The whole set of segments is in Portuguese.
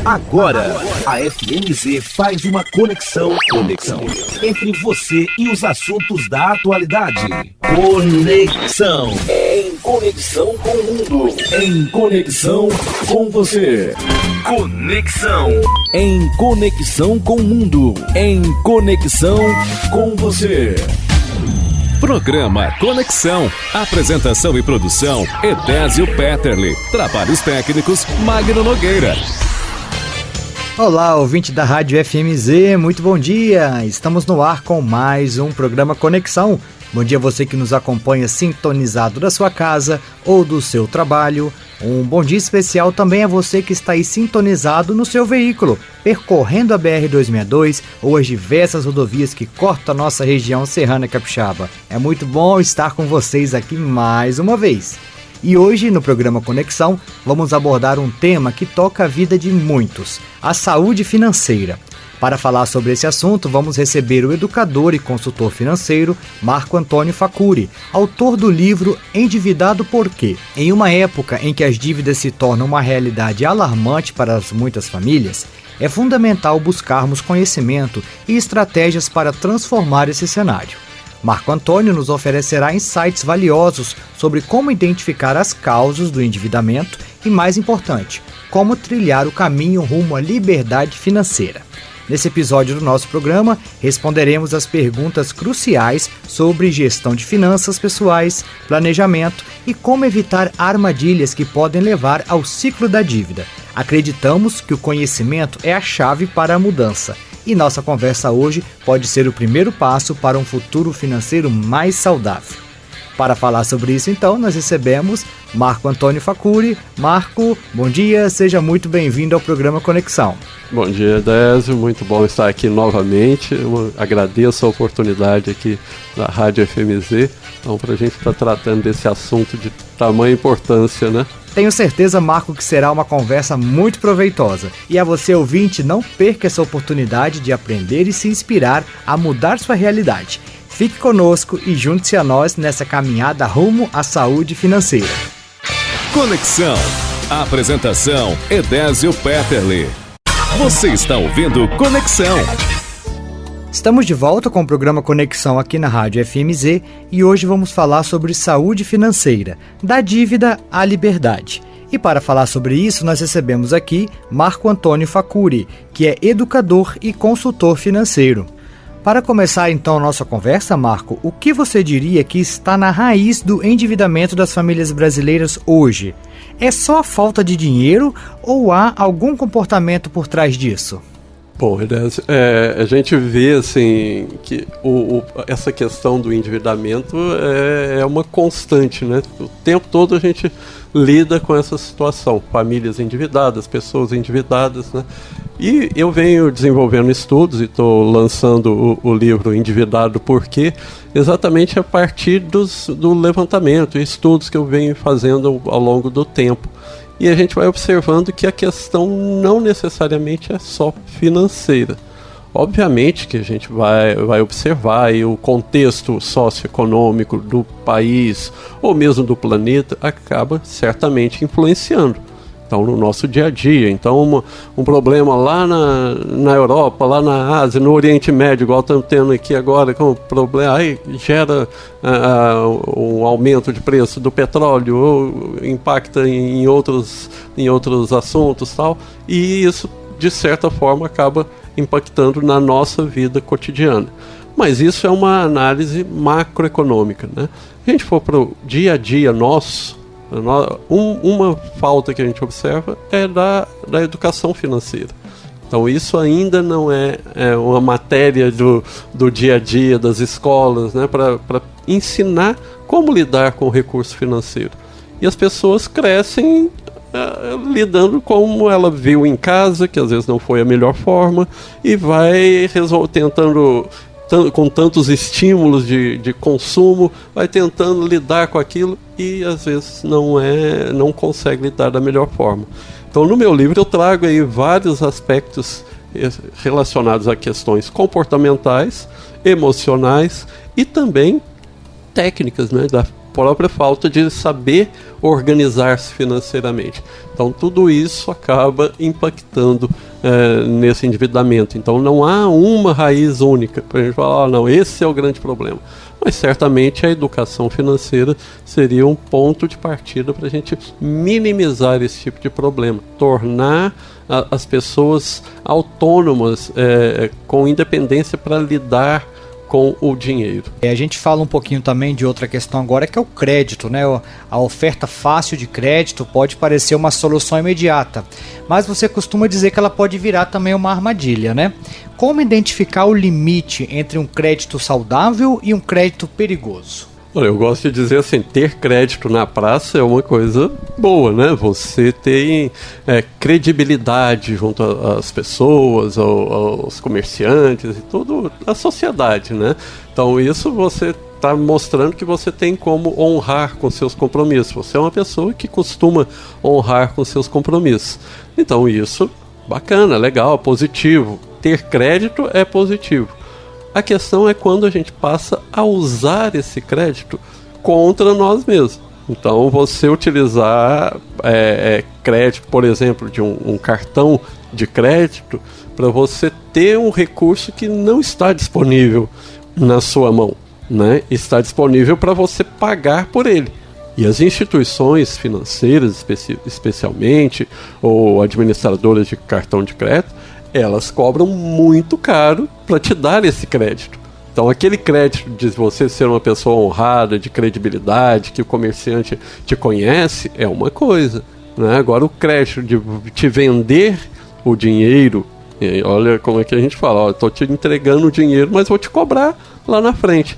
Agora, a FMZ faz uma conexão entre você e os assuntos da atualidade. Conexão. Em conexão com o mundo. Em conexão com você. Conexão. Em conexão com o mundo. Em conexão com você. Programa Conexão. Apresentação e produção, Edésio Petterle. Trabalhos técnicos, Magno Nogueira. Olá, ouvinte da Rádio FMZ, muito bom dia! Estamos no ar com mais um programa Conexão. Bom dia a você que nos acompanha sintonizado da sua casa ou do seu trabalho. Um bom dia especial também a você que está aí sintonizado no seu veículo, percorrendo a BR-262 ou as diversas rodovias que cortam a nossa região serrana capixaba. É muito bom estar com vocês aqui mais uma vez. E hoje, no programa Conexão, vamos abordar um tema que toca a vida de muitos, a saúde financeira. Para falar sobre esse assunto, vamos receber o educador e consultor financeiro Marco Antônio Facuri, autor do livro Endividado Por Quê? Em uma época em que as dívidas se tornam uma realidade alarmante para as muitas famílias, é fundamental buscarmos conhecimento e estratégias para transformar esse cenário. Marco Antônio nos oferecerá insights valiosos sobre como identificar as causas do endividamento e, mais importante, como trilhar o caminho rumo à liberdade financeira. Nesse episódio do nosso programa, responderemos as perguntas cruciais sobre gestão de finanças pessoais, planejamento e como evitar armadilhas que podem levar ao ciclo da dívida. Acreditamos que o conhecimento é a chave para a mudança. E nossa conversa hoje pode ser o primeiro passo para um futuro financeiro mais saudável. Para falar sobre isso, então, nós recebemos Marco Antônio Facuri. Marco, bom dia, seja muito bem-vindo ao programa Conexão. Bom dia, Edésio, muito bom estar aqui novamente. Eu agradeço a oportunidade aqui da Rádio FMZ, então, para a gente estar tratando desse assunto de tamanha importância, né? Tenho certeza, Marco, que será uma conversa muito proveitosa. E a você, ouvinte, não perca essa oportunidade de aprender e se inspirar a mudar sua realidade. Fique conosco e junte-se a nós nessa caminhada rumo à saúde financeira. Conexão. Apresentação, Edésio Petterle. Você está ouvindo Conexão. Estamos de volta com o programa Conexão aqui na Rádio FMZ e hoje vamos falar sobre saúde financeira, da dívida à liberdade. E para falar sobre isso, nós recebemos aqui Marco Antônio Facuri, que é educador e consultor financeiro. Para começar então a nossa conversa, Marco, o que você diria que está na raiz do endividamento das famílias brasileiras hoje? É só a falta de dinheiro ou há algum comportamento por trás disso? Bom, a gente vê assim, que essa questão do endividamento é uma constante, né? O tempo todo a gente lida com essa situação, famílias endividadas, pessoas endividadas, né? E eu venho desenvolvendo estudos e estou lançando o livro Endividado Por Quê? Exatamente a partir do levantamento e estudos que eu venho fazendo ao longo do tempo. E a gente vai observando que a questão não necessariamente é só financeira. Obviamente que a gente vai observar aí o contexto socioeconômico do país ou mesmo do planeta acaba certamente influenciando. Então, no nosso dia a dia. Então, um problema lá na Europa, lá na Ásia, no Oriente Médio, igual estamos tendo aqui agora, com problema, aí gera um aumento de preço do petróleo, ou impacta em outros assuntos, tal, e isso, de certa forma, acaba impactando na nossa vida cotidiana. Mas isso é uma análise macroeconômica, né? Se a gente for para o dia a dia nosso, uma falta que a gente observa é da educação financeira. Então isso ainda não é uma matéria do dia a dia das escolas, né, para ensinar como lidar com o recurso financeiro. E as pessoas crescem lidando como ela viu em casa, que às vezes não foi a melhor forma, e vai tentando, com tantos estímulos de consumo, vai tentando lidar com aquilo e às vezes não consegue lidar da melhor forma. Então, no meu livro eu trago aí vários aspectos relacionados a questões comportamentais, emocionais e também técnicas, né, da própria falta de saber organizar-se financeiramente. Então tudo isso acaba impactando nesse endividamento. Então não há uma raiz única para a gente falar, não, esse é o grande problema. Mas certamente a educação financeira seria um ponto de partida para a gente minimizar esse tipo de problema, tornar as pessoas autônomas, com independência para lidar com o dinheiro. A gente fala um pouquinho também de outra questão agora, que é o crédito, né? A oferta fácil de crédito pode parecer uma solução imediata, mas você costuma dizer que ela pode virar também uma armadilha, né? Como identificar o limite entre um crédito saudável e um crédito perigoso? Olha, eu gosto de dizer assim, ter crédito na praça é uma coisa boa, né? Você tem credibilidade junto às pessoas, aos comerciantes e toda a sociedade, né? Então isso você está mostrando que você tem como honrar com seus compromissos. Você é uma pessoa que costuma honrar com seus compromissos. Então isso, bacana, legal, positivo. Ter crédito é positivo. A questão é quando a gente passa a usar esse crédito contra nós mesmos. Então, você utilizar crédito, por exemplo, de um cartão de crédito, para você ter um recurso que não está disponível na sua mão, né? Está disponível para você pagar por ele. E as instituições financeiras, especialmente, ou administradoras de cartão de crédito, elas cobram muito caro para te dar esse crédito. Então aquele crédito de você ser uma pessoa honrada, de credibilidade, que o comerciante te conhece, é uma coisa, né? Agora o crédito de te vender o dinheiro, olha como é que a gente fala, estou te entregando o dinheiro, mas vou te cobrar lá na frente.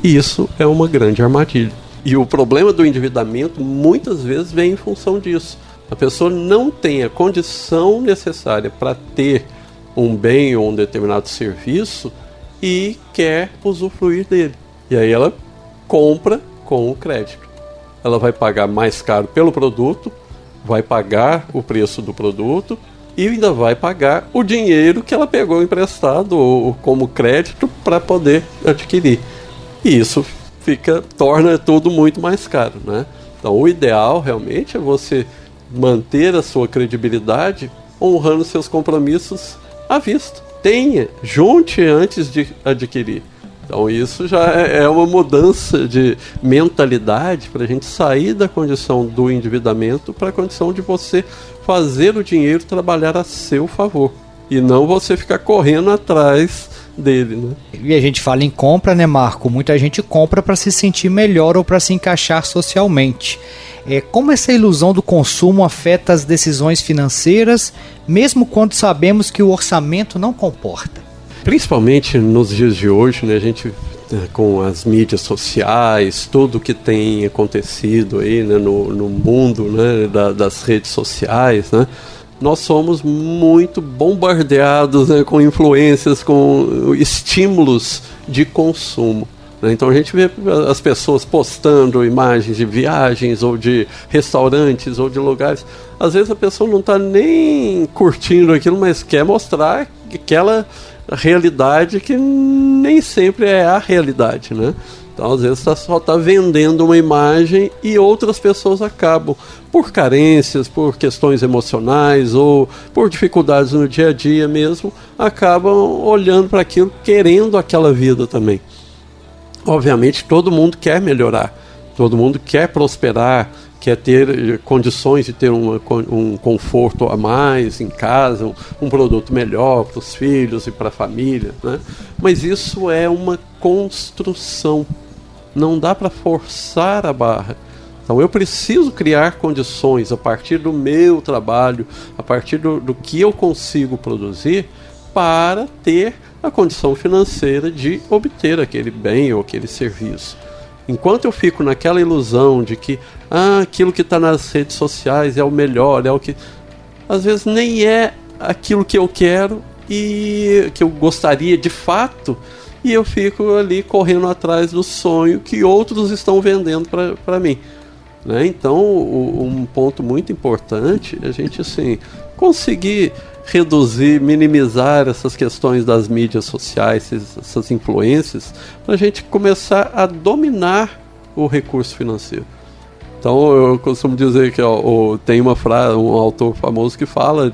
Isso é uma grande armadilha. E o problema do endividamento muitas vezes vem em função disso. A pessoa não tem a condição necessária para ter um bem ou um determinado serviço e quer usufruir dele. E aí ela compra com o crédito. Ela vai pagar mais caro pelo produto, vai pagar o preço do produto e ainda vai pagar o dinheiro que ela pegou emprestado ou como crédito para poder adquirir. E isso torna tudo muito mais caro, né? Então o ideal realmente é você manter a sua credibilidade honrando seus compromissos à vista. Tenha, junte antes de adquirir. Então isso já é uma mudança de mentalidade para a gente sair da condição do endividamento para a condição de você fazer o dinheiro trabalhar a seu favor e não você ficar correndo atrás dele, né? E a gente fala em compra, né, Marco? Muita gente compra para se sentir melhor ou para se encaixar socialmente. Como essa ilusão do consumo afeta as decisões financeiras, mesmo quando sabemos que o orçamento não comporta? Principalmente nos dias de hoje, né, a gente com as mídias sociais, tudo que tem acontecido aí, né, no mundo, né, das redes sociais, né, nós somos muito bombardeados, né, com influências, com estímulos de consumo. Então a gente vê as pessoas postando imagens de viagens ou de restaurantes ou de lugares. Às vezes a pessoa não está nem curtindo aquilo, mas quer mostrar aquela realidade que nem sempre é a realidade, né? Então às vezes só está vendendo uma imagem e outras pessoas acabam, por carências, por questões emocionais ou por dificuldades no dia a dia mesmo, acabam olhando para aquilo, querendo aquela vida também. Obviamente todo mundo quer melhorar, todo mundo quer prosperar, quer ter condições de ter um conforto a mais em casa, um produto melhor para os filhos e para a família, né? Mas isso é uma construção, não dá para forçar a barra. Então eu preciso criar condições a partir do meu trabalho, a partir do que eu consigo produzir para ter a condição financeira de obter aquele bem ou aquele serviço. Enquanto eu fico naquela ilusão de que aquilo que está nas redes sociais é o melhor, é o que às vezes nem é aquilo que eu quero e que eu gostaria de fato, e eu fico ali correndo atrás do sonho que outros estão vendendo para mim, né? Então um ponto muito importante é a gente assim, conseguir reduzir, minimizar essas questões das mídias sociais, essas influências, para a gente começar a dominar o recurso financeiro. Então eu costumo dizer que tem uma frase, um autor famoso que fala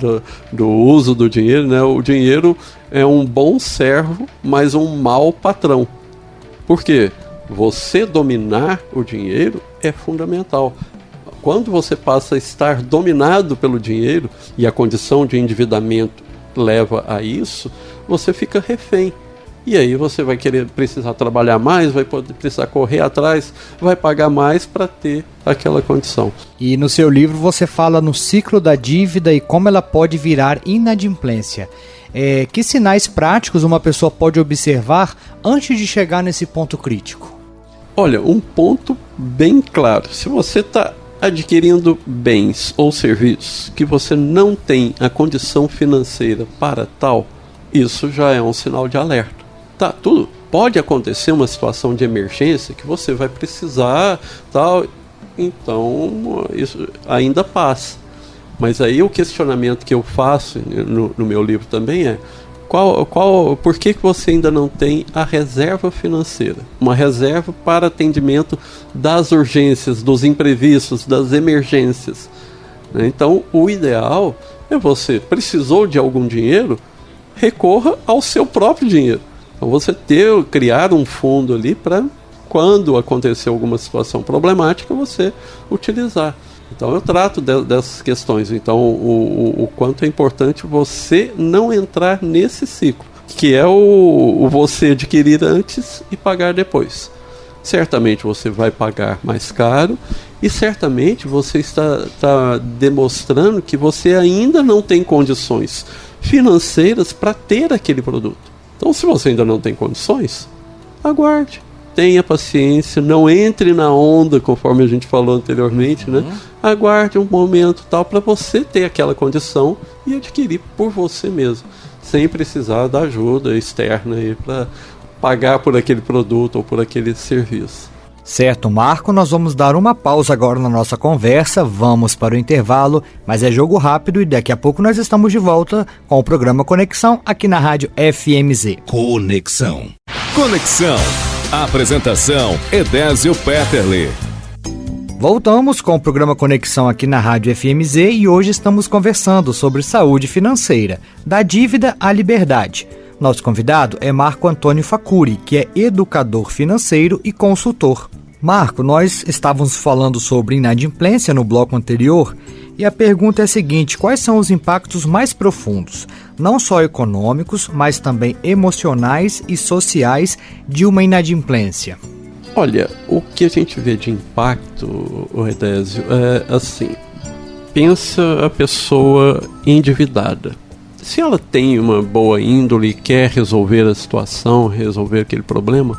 do uso do dinheiro, né? O dinheiro é um bom servo, mas um mau patrão. Por quê? Você dominar o dinheiro é fundamental. Quando você passa a estar dominado pelo dinheiro, e a condição de endividamento leva a isso, você fica refém. E aí você vai precisar trabalhar mais, vai precisar correr atrás, vai pagar mais para ter aquela condição. E no seu livro você fala no ciclo da dívida e como ela pode virar inadimplência. Que sinais práticos uma pessoa pode observar antes de chegar nesse ponto crítico? Olha, um ponto bem claro. Se você está adquirindo bens ou serviços que você não tem a condição financeira para tal, isso já é um sinal de alerta. Tá, tudo pode acontecer uma situação de emergência que você vai precisar, tal, então isso ainda passa. Mas aí o questionamento que eu faço no meu livro também é: por que você ainda não tem a reserva financeira? Uma reserva para atendimento das urgências, dos imprevistos, das emergências. Então, o ideal é você, precisou de algum dinheiro, recorra ao seu próprio dinheiro. Então, você criar um fundo ali para, quando acontecer alguma situação problemática, você utilizar. Então eu trato dessas questões. Então o quanto é importante você não entrar nesse ciclo, que é o você adquirir antes e pagar depois. Certamente você vai pagar mais caro e certamente você está demonstrando que você ainda não tem condições financeiras para ter aquele produto. Então, se você ainda não tem condições, aguarde. Tenha paciência, não entre na onda, conforme a gente falou anteriormente, né? Aguarde um momento tal para você ter aquela condição e adquirir por você mesmo, sem precisar da ajuda externa para pagar por aquele produto ou por aquele serviço. Certo, Marco, nós vamos dar uma pausa agora na nossa conversa, vamos para o intervalo, mas é jogo rápido e daqui a pouco nós estamos de volta com o programa Conexão aqui na Rádio FMZ. Conexão. Conexão. Apresentação: Edésio Petterle. Voltamos com o programa Conexão aqui na Rádio FMZ e hoje estamos conversando sobre saúde financeira, da dívida à liberdade. Nosso convidado é Marco Antônio Facuri, que é educador financeiro e consultor. Marco, nós estávamos falando sobre inadimplência no bloco anterior e a pergunta é a seguinte: quais são os impactos mais profundos, não só econômicos, mas também emocionais e sociais de uma inadimplência? Olha, o que a gente vê de impacto, Edésio, é assim: pensa a pessoa endividada. Se ela tem uma boa índole e quer resolver a situação, resolver aquele problema,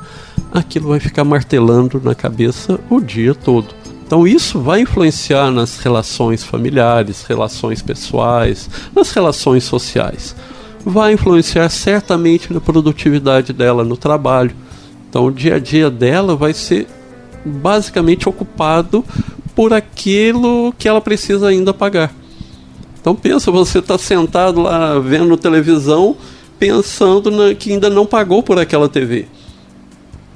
aquilo vai ficar martelando na cabeça o dia todo. Então isso vai influenciar nas relações familiares, relações pessoais, nas relações sociais. Vai influenciar certamente na produtividade dela no trabalho. Então o dia a dia dela vai ser basicamente ocupado por aquilo que ela precisa ainda pagar. Então pensa, você está sentado lá vendo televisão, pensando que ainda não pagou por aquela TV.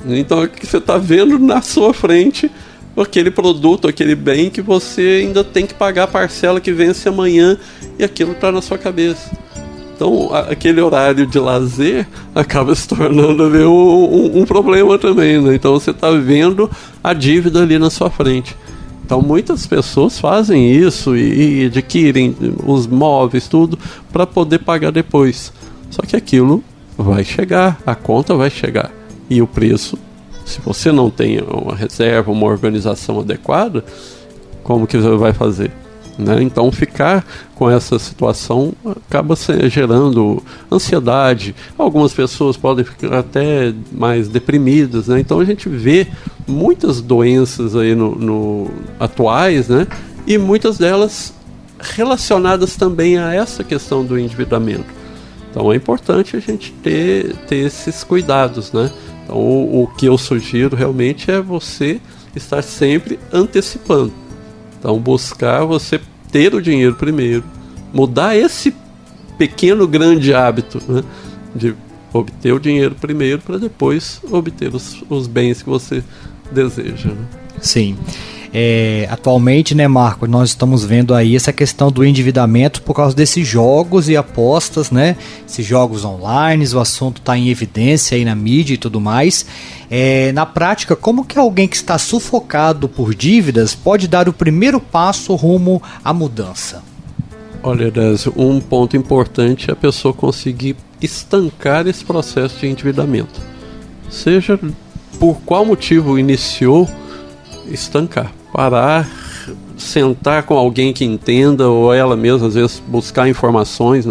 Então você está vendo na sua frente aquele produto, aquele bem que você ainda tem que pagar a parcela que vence amanhã e aquilo está na sua cabeça. Então aquele horário de lazer acaba se tornando ali um problema também, né? Então você está vendo a dívida ali na sua frente. Então muitas pessoas fazem isso e adquirem os móveis, tudo, para poder pagar depois. Só que aquilo vai chegar, a conta vai chegar. E o preço, se você não tem uma reserva, uma organização adequada, como que você vai fazer? Né? Então ficar com essa situação acaba gerando ansiedade. Algumas pessoas podem ficar até mais deprimidas, né? Então a gente vê muitas doenças aí atuais, né? E muitas delas relacionadas também a essa questão do endividamento. Então é importante a gente ter esses cuidados, né? Então o que eu sugiro realmente é você estar sempre antecipando. Então buscar você ter o dinheiro primeiro, mudar esse pequeno grande hábito, né, de obter o dinheiro primeiro para depois obter os bens que você deseja, né? Sim. Atualmente, né, Marco, nós estamos vendo aí essa questão do endividamento por causa desses jogos e apostas, né? Esses jogos online, o assunto está em evidência aí na mídia e tudo mais. Na prática, como que alguém que está sufocado por dívidas pode dar o primeiro passo rumo à mudança? Olha, Désio, um ponto importante é a pessoa conseguir estancar esse processo de endividamento. Seja por qual motivo iniciou, estancar. Parar, sentar com alguém que entenda, ou ela mesma, às vezes, buscar informações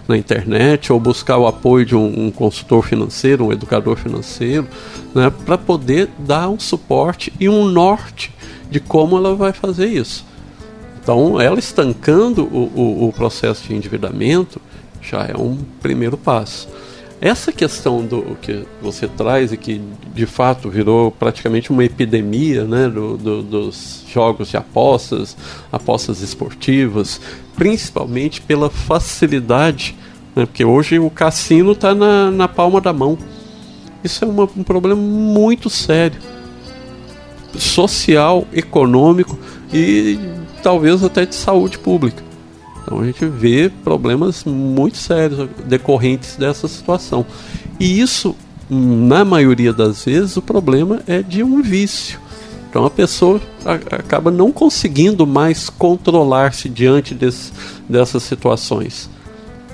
na internet, ou buscar o apoio de um consultor financeiro, um educador financeiro, né, para poder dar um suporte e um norte de como ela vai fazer isso. Então, ela estancando o processo de endividamento já é um primeiro passo. Essa questão do que você traz e que de fato virou praticamente uma epidemia, né, dos jogos de apostas esportivas, principalmente pela facilidade, né, porque hoje o cassino está na palma da mão. Isso é um problema muito sério, social, econômico e talvez até de saúde pública. Então a gente vê problemas muito sérios decorrentes dessa situação. E isso, na maioria das vezes, o problema é de um vício. Então a pessoa acaba não conseguindo mais controlar-se diante dessas situações.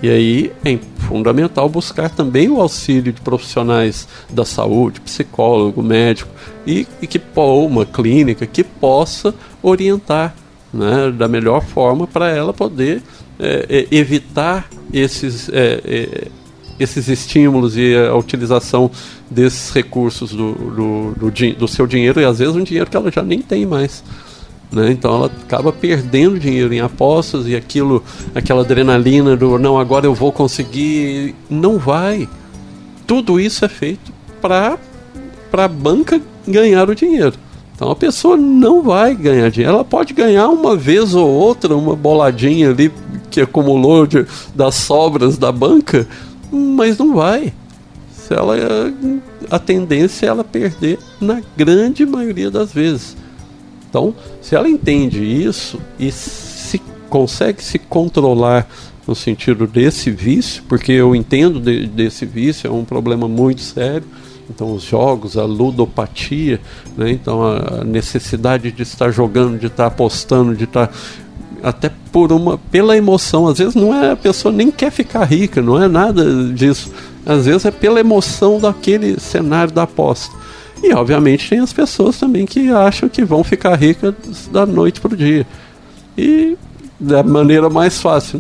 E aí é fundamental buscar também o auxílio de profissionais da saúde, psicólogo, médico, e ou uma clínica que possa orientar, né, da melhor forma para ela poder evitar esses estímulos e a utilização desses recursos do seu dinheiro, e às vezes um dinheiro que ela já nem tem mais, né? Então ela acaba perdendo dinheiro em apostas e aquela adrenalina do não, agora eu vou conseguir, não vai. Tudo isso é feito para a banca ganhar o dinheiro. Então a pessoa não vai ganhar dinheiro. Ela pode ganhar uma vez ou outra, uma boladinha ali que acumulou das sobras da banca, mas não vai. A tendência é ela perder na grande maioria das vezes. Então, se ela entende isso e se consegue se controlar no sentido desse vício, porque eu entendo desse vício, é um problema muito sério. Então os jogos, a ludopatia, né? Então a necessidade de estar jogando, de estar apostando, de estar até pela emoção. Às vezes não é, a pessoa nem quer ficar rica, não é nada disso. Às vezes é pela emoção daquele cenário da aposta. E obviamente tem as pessoas também que acham que vão ficar ricas da noite para o dia. E da maneira mais fácil.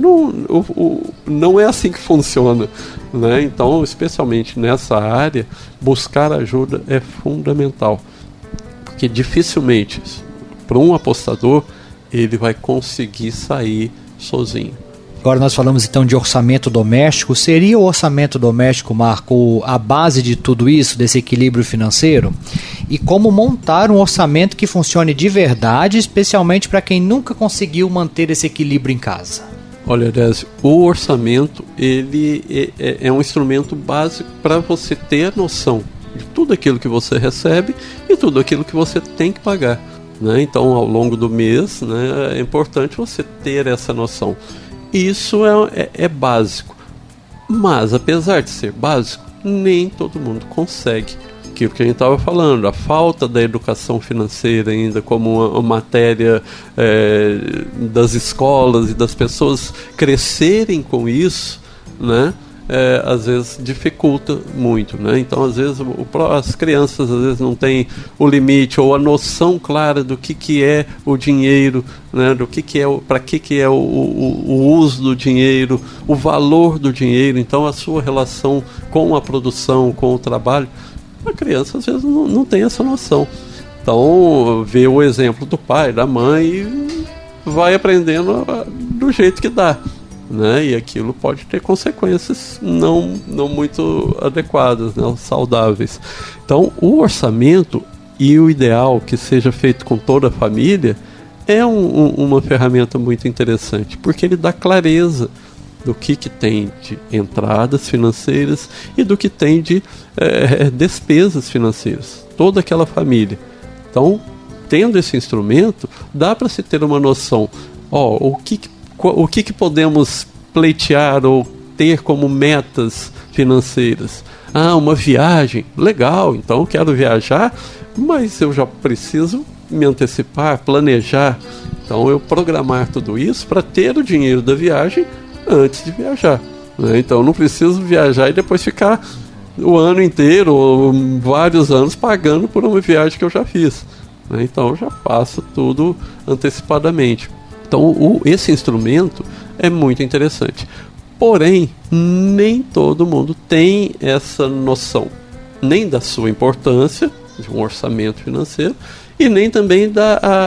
Não é assim que funciona, né? Então, especialmente nessa área, buscar ajuda é fundamental, porque dificilmente, para um apostador, ele vai conseguir sair sozinho. Agora nós falamos então de orçamento doméstico. Seria o orçamento doméstico, Marco, a base de tudo isso, desse equilíbrio financeiro? E como montar um orçamento que funcione de verdade, especialmente para quem nunca conseguiu manter esse equilíbrio em casa? Olha, Désio, o orçamento ele é um instrumento básico para você ter a noção de tudo aquilo que você recebe e tudo aquilo que você tem que pagar, né? Então, ao longo do mês, né, é importante você ter essa noção. Isso é básico, mas apesar de ser básico, nem todo mundo consegue. Aquilo que a gente estava falando, a falta da educação financeira ainda como uma matéria das escolas e das pessoas crescerem com isso, né? Às vezes dificulta muito, né? Então às vezes as crianças às vezes não têm o limite ou a noção clara do que é o dinheiro, né? Do que é para que é o uso do dinheiro, o valor do dinheiro. Então a sua relação com a produção, com o trabalho, a criança às vezes não tem essa noção. Então vê o exemplo do pai, da mãe e vai aprendendo do jeito que dá, né? E aquilo pode ter consequências não muito adequadas, né? Saudáveis. Então o orçamento, e o ideal que seja feito com toda a família, é uma ferramenta muito interessante, porque ele dá clareza do que tem de entradas financeiras e do que tem de despesas financeiras. Toda aquela família Então, tendo esse instrumento, dá para se ter uma noção, o que podemos pleitear ou ter como metas financeiras. Uma viagem, legal, então eu quero viajar, mas eu já preciso me antecipar, planejar. Então eu programar tudo isso para ter o dinheiro da viagem antes de viajar, né? Então eu não preciso viajar e depois ficar o ano inteiro ou vários anos pagando por uma viagem que eu já fiz, né? Então eu já faço tudo antecipadamente. Então esse instrumento é muito interessante. Porém, nem todo mundo tem essa noção, nem da sua importância de um orçamento financeiro e nem também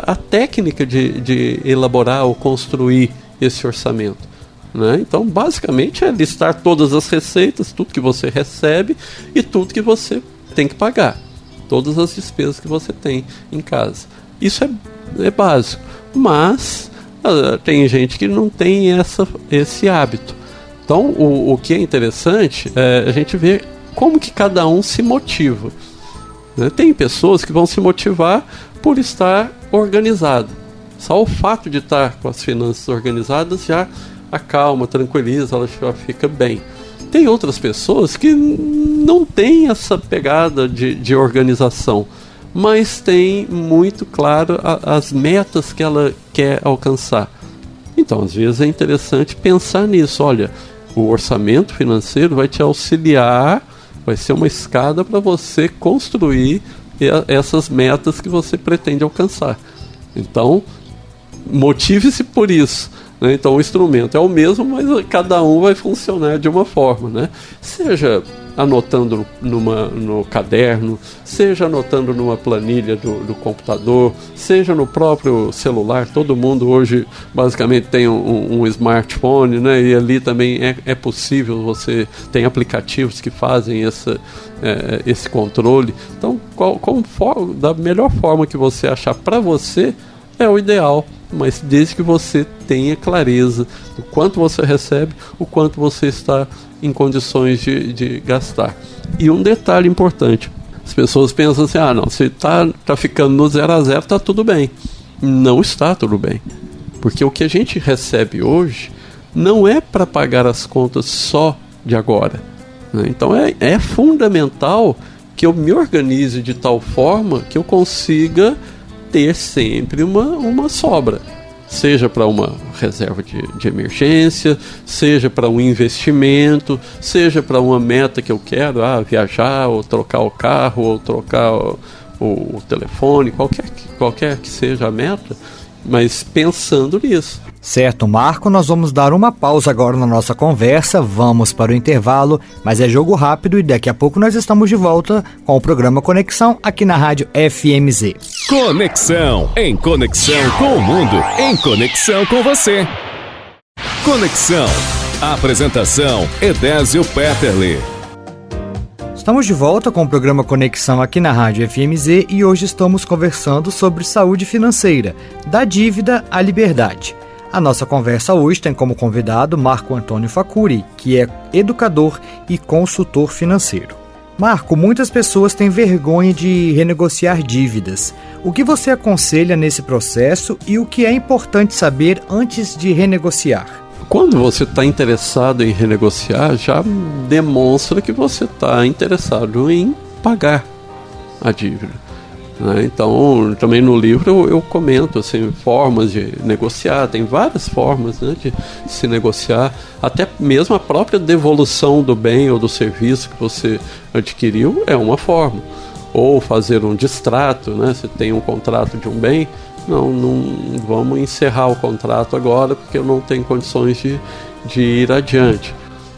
a técnica de elaborar ou construir esse orçamento, né? Então, basicamente, é listar todas as receitas, tudo que você recebe e tudo que você tem que pagar, todas as despesas que você tem em casa. Isso é básico, mas tem gente que não tem esse hábito. Então, o que é interessante é a gente ver como que cada um se motiva, né? Tem pessoas que vão se motivar por estar organizado. Só o fato de estar com as finanças organizadas já acalma, tranquiliza, ela já fica bem. Tem outras pessoas que não têm essa pegada de organização, mas tem muito claro as metas que ela quer alcançar. Então, às vezes é interessante pensar nisso. Olha, o orçamento financeiro vai te auxiliar, vai ser uma escada para você construir essas metas que você pretende alcançar. Então, motive-se por isso, né? Então, o instrumento é o mesmo, mas cada um vai funcionar de uma forma, né? Seja anotando no caderno, seja anotando numa planilha do computador, seja no próprio celular. Todo mundo hoje basicamente tem um smartphone, né? E ali também é possível, você tem aplicativos que fazem esse controle. Então, da melhor forma que você achar para você é o ideal, mas desde que você tenha clareza do quanto você recebe, o quanto você está em condições de gastar. E um detalhe importante, as pessoas pensam assim, não, se está ficando no 0 a 0, está tudo bem. Não está tudo bem, porque o que a gente recebe hoje não é para pagar as contas só de agora, né? Então é fundamental que eu me organize de tal forma que eu consiga ter sempre uma sobra, seja para uma reserva de emergência, seja para um investimento, seja para uma meta que eu quero, viajar, ou trocar o carro, ou trocar o telefone, qualquer que seja a meta, mas pensando nisso. Certo, Marco, nós vamos dar uma pausa agora na nossa conversa, vamos para o intervalo, mas é jogo rápido e daqui a pouco nós estamos de volta com o programa Conexão aqui na Rádio FMZ. Conexão, em conexão com o mundo, em conexão com você. Conexão, apresentação Edésio Petterle. Estamos de volta com o programa Conexão aqui na Rádio FMZ e hoje estamos conversando sobre saúde financeira, da dívida à liberdade. A nossa conversa hoje tem como convidado Marco Antônio Facuri, que é educador e consultor financeiro. Marco, muitas pessoas têm vergonha de renegociar dívidas. O que você aconselha nesse processo e o que é importante saber antes de renegociar? Quando você está interessado em renegociar, já demonstra que você está interessado em pagar a dívida, né? Então, também no livro eu comento assim, formas de negociar, tem várias formas, né, de se negociar, até mesmo a própria devolução do bem ou do serviço que você adquiriu é uma forma, ou fazer um distrato, né? Você tem um contrato de um bem, não vamos encerrar o contrato agora porque eu não tenho condições de ir adiante.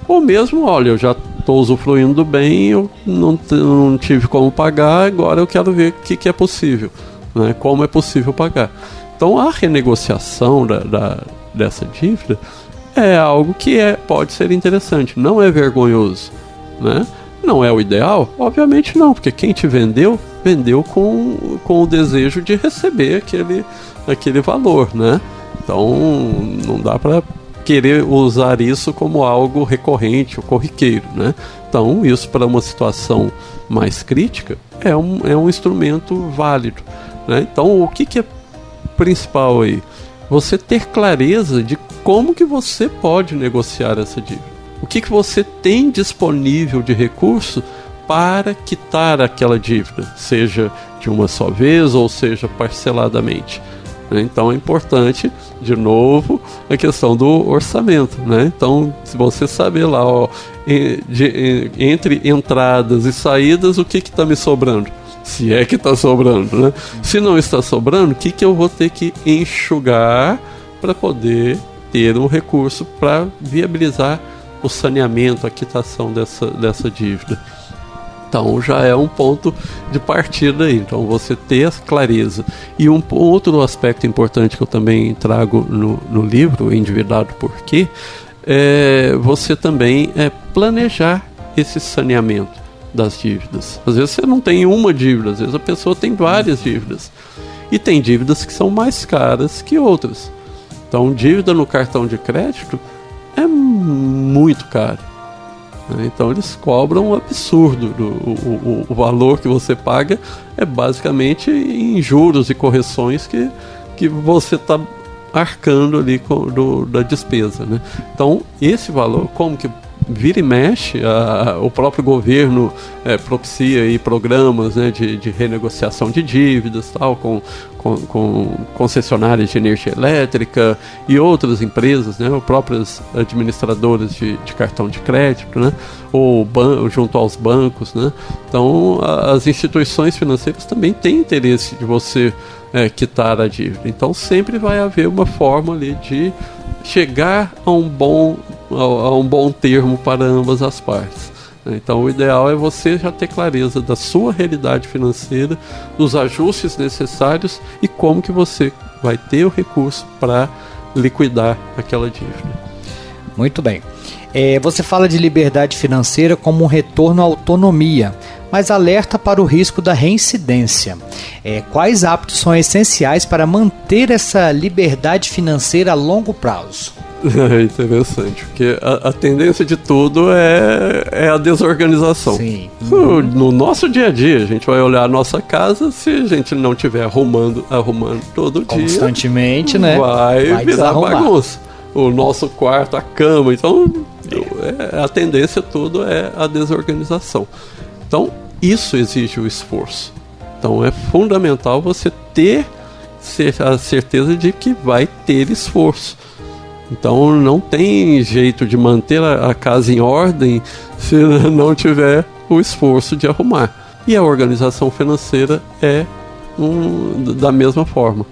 Ou mesmo, olha, eu já estou usufruindo do bem, eu não tive como pagar, agora eu quero ver o que é possível, né? Como é possível pagar. Então a renegociação dessa dívida é algo que pode ser interessante, não é vergonhoso, né? Não é o ideal? Obviamente não, porque quem te vendeu com o desejo de receber aquele valor, né? Então não dá para querer usar isso como algo recorrente ou corriqueiro, né? Então isso, para uma situação mais crítica, é um instrumento válido. né? Então, o que é principal aí? Você ter clareza de como que você pode negociar essa dívida. O que você tem disponível de recurso para quitar aquela dívida, seja de uma só vez ou seja parceladamente. Então é importante, de novo, a questão do orçamento, né? Então, se você saber lá, entre entradas e saídas, o que está me sobrando? Se é que está sobrando, né? Se não está sobrando, o que eu vou ter que enxugar para poder ter um recurso para viabilizar o saneamento, a quitação dessa dívida? Então já é um ponto de partida aí. Então você ter a clareza. E um outro aspecto importante que eu também trago no livro, Endividado Por Quê? É você também planejar esse saneamento das dívidas. Às vezes você não tem uma dívida, às vezes a pessoa tem várias dívidas. E tem dívidas que são mais caras que outras. Então dívida no cartão de crédito é muito caro. Então eles cobram um absurdo. O valor que você paga é basicamente em juros e correções que você está arcando ali da despesa, né? Então esse valor, como que vira e mexe, o próprio governo propicia aí programas, né, de renegociação de dívidas, tal, com concessionárias de energia elétrica e outras empresas, né, ou próprias administradoras de cartão de crédito, né, ou junto aos bancos, né. Então as instituições financeiras também têm interesse de você quitar a dívida. Então sempre vai haver uma forma ali de chegar a um bom termo para ambas as partes. Então o ideal é você já ter clareza da sua realidade financeira, dos ajustes necessários e como que você vai ter o recurso para liquidar aquela dívida. Muito bem. Você fala de liberdade financeira como um retorno à autonomia, mas alerta para o risco da reincidência. Quais hábitos são essenciais para manter essa liberdade financeira a longo prazo? É interessante, porque a tendência de tudo é a desorganização. Sim. No nosso dia a dia, a gente vai olhar a nossa casa, se a gente não estiver arrumando todo dia, constantemente, né? Vai virar bagunça. O nosso quarto, a cama, então a tendência tudo é a desorganização. Então isso exige o esforço. Então é fundamental você ter a certeza de que vai ter esforço. Então não tem jeito de manter a casa em ordem se não tiver o esforço de arrumar. E a organização financeira é da mesma forma,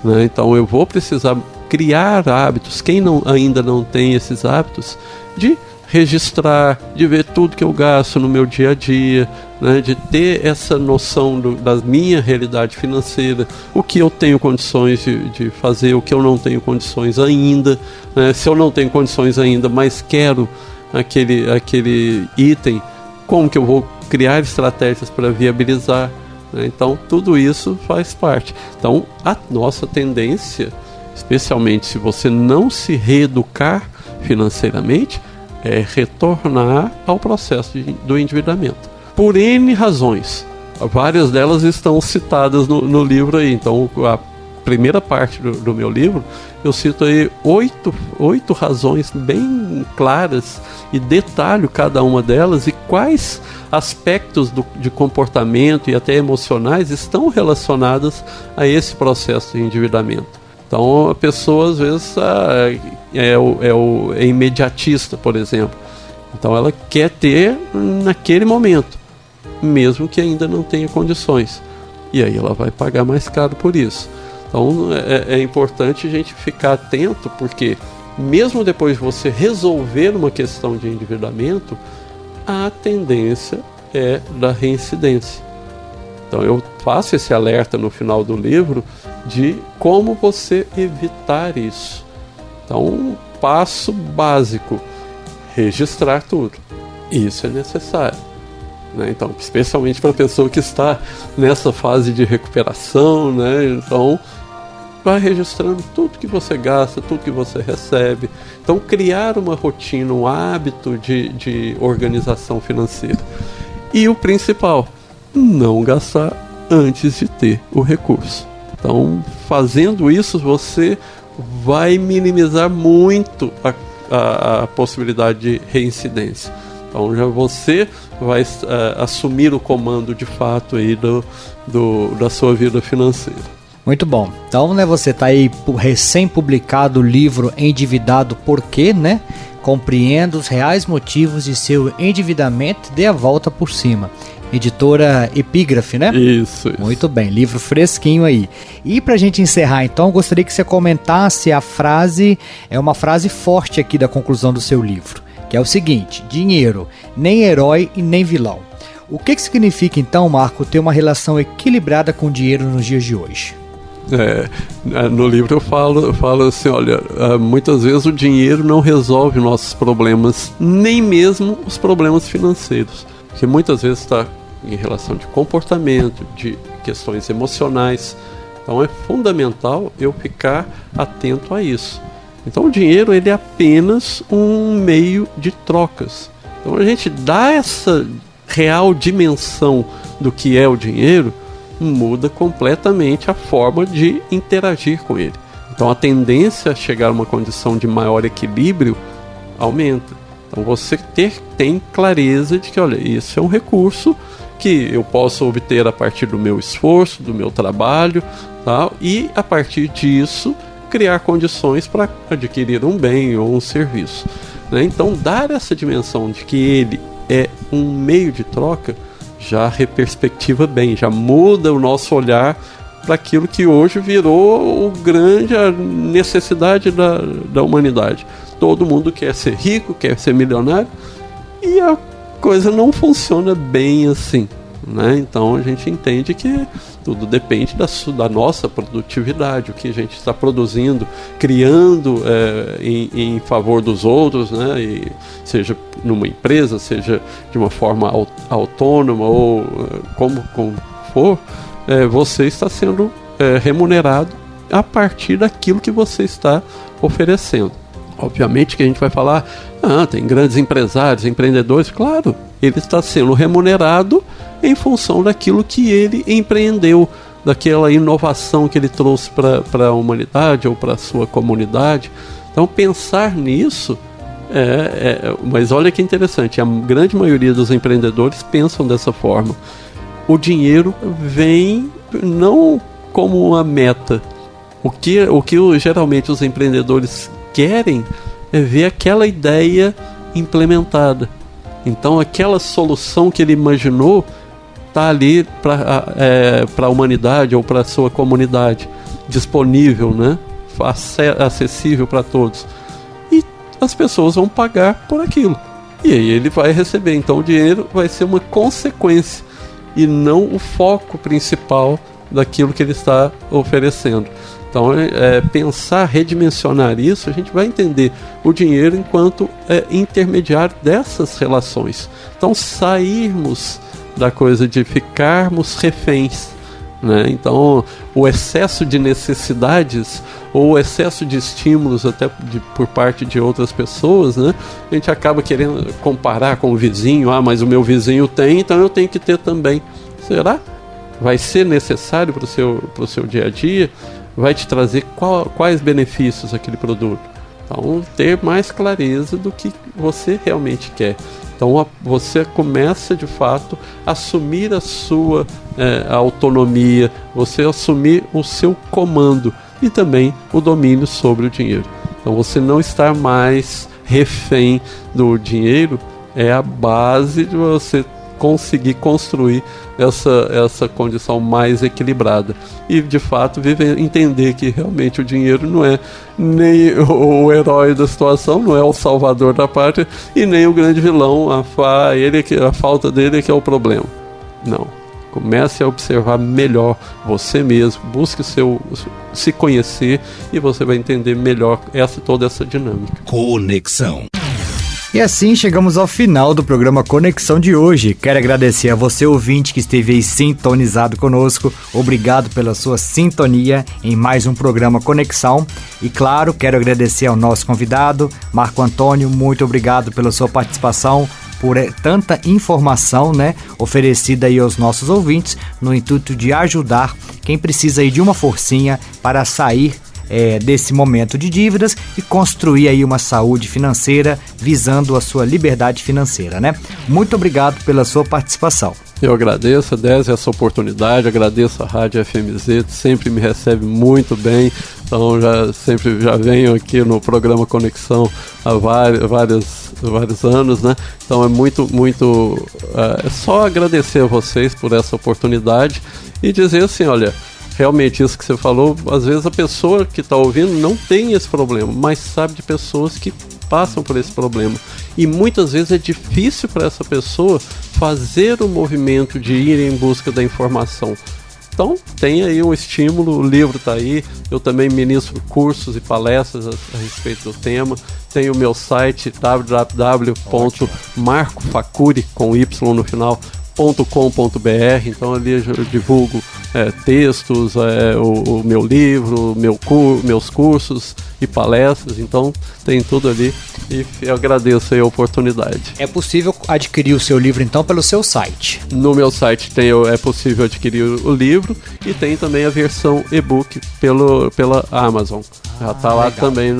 né? Então eu vou precisar criar hábitos, quem ainda não tem esses hábitos, de registrar, de ver tudo que eu gasto no meu dia a dia, né, de ter essa noção da minha realidade financeira, o que eu tenho condições de fazer, o que eu não tenho condições ainda, né, se eu não tenho condições ainda, mas quero aquele item, como que eu vou criar estratégias para viabilizar, né? Então tudo isso faz parte. Então a nossa tendência, especialmente se você não se reeducar financeiramente, é retornar ao processo do endividamento. Por N razões. Várias delas estão citadas no livro aí. Então, a primeira parte do meu livro, eu cito aí 8 razões bem claras e detalho cada uma delas e quais aspectos de comportamento e até emocionais estão relacionados a esse processo de endividamento. Então a pessoa às vezes é imediatista, por exemplo. Então ela quer ter naquele momento, mesmo que ainda não tenha condições. E aí ela vai pagar mais caro por isso. Então é importante a gente ficar atento, porque mesmo depois de você resolver uma questão de endividamento, a tendência é da reincidência. Então eu faço esse alerta no final do livro de como você evitar isso. Então, um passo básico, registrar tudo. Isso é necessário, né? Então, especialmente para a pessoa que está nessa fase de recuperação, né? Então, vai registrando tudo que você gasta, tudo que você recebe. Então, criar uma rotina, um hábito de organização financeira. E o principal, não gastar antes de ter o recurso. Então, fazendo isso, você vai minimizar muito a possibilidade de reincidência. Então, já você vai assumir o comando de fato aí da sua vida financeira. Muito bom. Então, né, você está aí recém-publicado o livro Endividado Por Quê, né? Compreenda os reais motivos de seu endividamento, dê a volta por cima. Editora Epígrafe, né? Isso. Muito bem, livro fresquinho aí. E pra gente encerrar, então, eu gostaria que você comentasse a frase, é uma frase forte aqui da conclusão do seu livro, que é o seguinte: dinheiro, nem herói e nem vilão. O que significa, então, Marco, ter uma relação equilibrada com o dinheiro nos dias de hoje? No livro eu falo assim, olha, muitas vezes o dinheiro não resolve nossos problemas, nem mesmo os problemas financeiros, que muitas vezes está em relação de comportamento, de questões emocionais. Então é fundamental eu ficar atento a isso. Então o dinheiro, ele é apenas um meio de trocas. Então a gente dá essa real dimensão do que é o dinheiro, muda completamente a forma de interagir com ele. Então a tendência a chegar a uma condição de maior equilíbrio aumenta. Então você tem clareza de que, olha, isso é um recurso que eu posso obter a partir do meu esforço, do meu trabalho, tal, e a partir disso criar condições para adquirir um bem ou um serviço, né? Então dar essa dimensão de que ele é um meio de troca já reperspectiva bem, já muda o nosso olhar para aquilo que hoje virou a necessidade da humanidade. Todo mundo quer ser rico, quer ser milionário, e a coisa não funciona bem assim, né? Então a gente entende que tudo depende da nossa produtividade, o que a gente está produzindo, criando em favor dos outros, né? E seja numa empresa, seja de uma forma autônoma ou como for, você está sendo remunerado a partir daquilo que você está oferecendo. Obviamente que a gente vai falar, tem grandes empresários, empreendedores, claro, ele está sendo remunerado em função daquilo que ele empreendeu, daquela inovação que ele trouxe para a humanidade ou para a sua comunidade. Então pensar nisso, mas olha que interessante, a grande maioria dos empreendedores pensam dessa forma. O dinheiro vem não como uma meta. O que geralmente os empreendedores querem é ver aquela ideia implementada. Então aquela solução que ele imaginou está ali para a humanidade ou para a sua comunidade, disponível, né? Acessível para todos. E as pessoas vão pagar por aquilo. E aí ele vai receber. Então o dinheiro vai ser uma consequência e não o foco principal daquilo que ele está oferecendo. Então, pensar, redimensionar isso, a gente vai entender o dinheiro enquanto intermediário dessas relações. Então, sairmos da coisa de ficarmos reféns, né? Então, o excesso de necessidades ou o excesso de estímulos até por parte de outras pessoas, né? A gente acaba querendo comparar com o vizinho, mas o meu vizinho tem, então eu tenho que ter também. Será? Vai ser necessário para o seu dia a dia? Vai te trazer quais benefícios aquele produto? Então, ter mais clareza do que você realmente quer. Então, você começa, de fato, a assumir a sua autonomia, você assumir o seu comando e também o domínio sobre o dinheiro. Então, você não estar mais refém do dinheiro é a base de você conseguir construir essa condição mais equilibrada e de fato entender que realmente o dinheiro não é nem o herói da situação, não é o salvador da pátria e nem o grande vilão, a falta dele que é o problema. Não, comece a observar melhor você mesmo, busque se conhecer e você vai entender melhor toda essa dinâmica. Conexão. E assim chegamos ao final do programa Conexão de hoje. Quero agradecer a você, ouvinte, que esteve aí sintonizado conosco. Obrigado pela sua sintonia em mais um programa Conexão. E claro, quero agradecer ao nosso convidado, Marco Antônio. Muito obrigado pela sua participação. por tanta informação, né, oferecida aí aos nossos ouvintes, no intuito de ajudar quem precisa aí de uma forcinha para sair desse momento de dívidas e construir aí uma saúde financeira visando a sua liberdade financeira, né? Muito obrigado pela sua participação. Eu agradeço, Désio, essa oportunidade, agradeço a Rádio FMZ, sempre me recebe muito bem, então já venho aqui no programa Conexão há vários anos, né? Então é só agradecer a vocês por essa oportunidade e dizer assim, olha, realmente isso que você falou, às vezes a pessoa que está ouvindo não tem esse problema, mas sabe de pessoas que passam por esse problema. E muitas vezes é difícil para essa pessoa fazer o movimento de ir em busca da informação. Então tem aí um estímulo, o livro está aí, eu também ministro cursos e palestras a respeito do tema. Tem o meu site www.marcofacuri, com Y no final, .com.br, então ali eu divulgo textos, o meu livro, meus cursos e palestras, então tem tudo ali e eu agradeço aí a oportunidade. É possível adquirir o seu livro então pelo seu site? No meu site é possível adquirir o livro e tem também a versão e-book pela Amazon. Já está lá também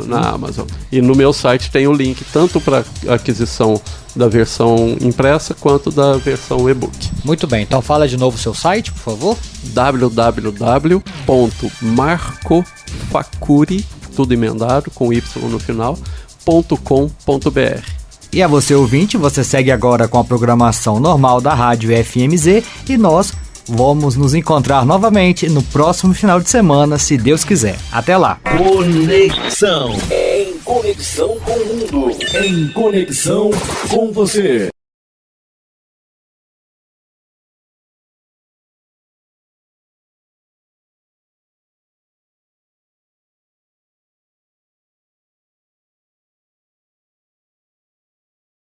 na Amazon. E no meu site tem o link tanto para aquisição da versão impressa quanto da versão e-book. Muito bem, então fala de novo o seu site, por favor. www.marcofacuri, tudo emendado, com Y no final, .com.br. E a você ouvinte, você segue agora com a programação normal da Rádio FMZ e nós vamos nos encontrar novamente no próximo final de semana, se Deus quiser. Até lá. Conexão. Em conexão com o mundo. Em conexão com você.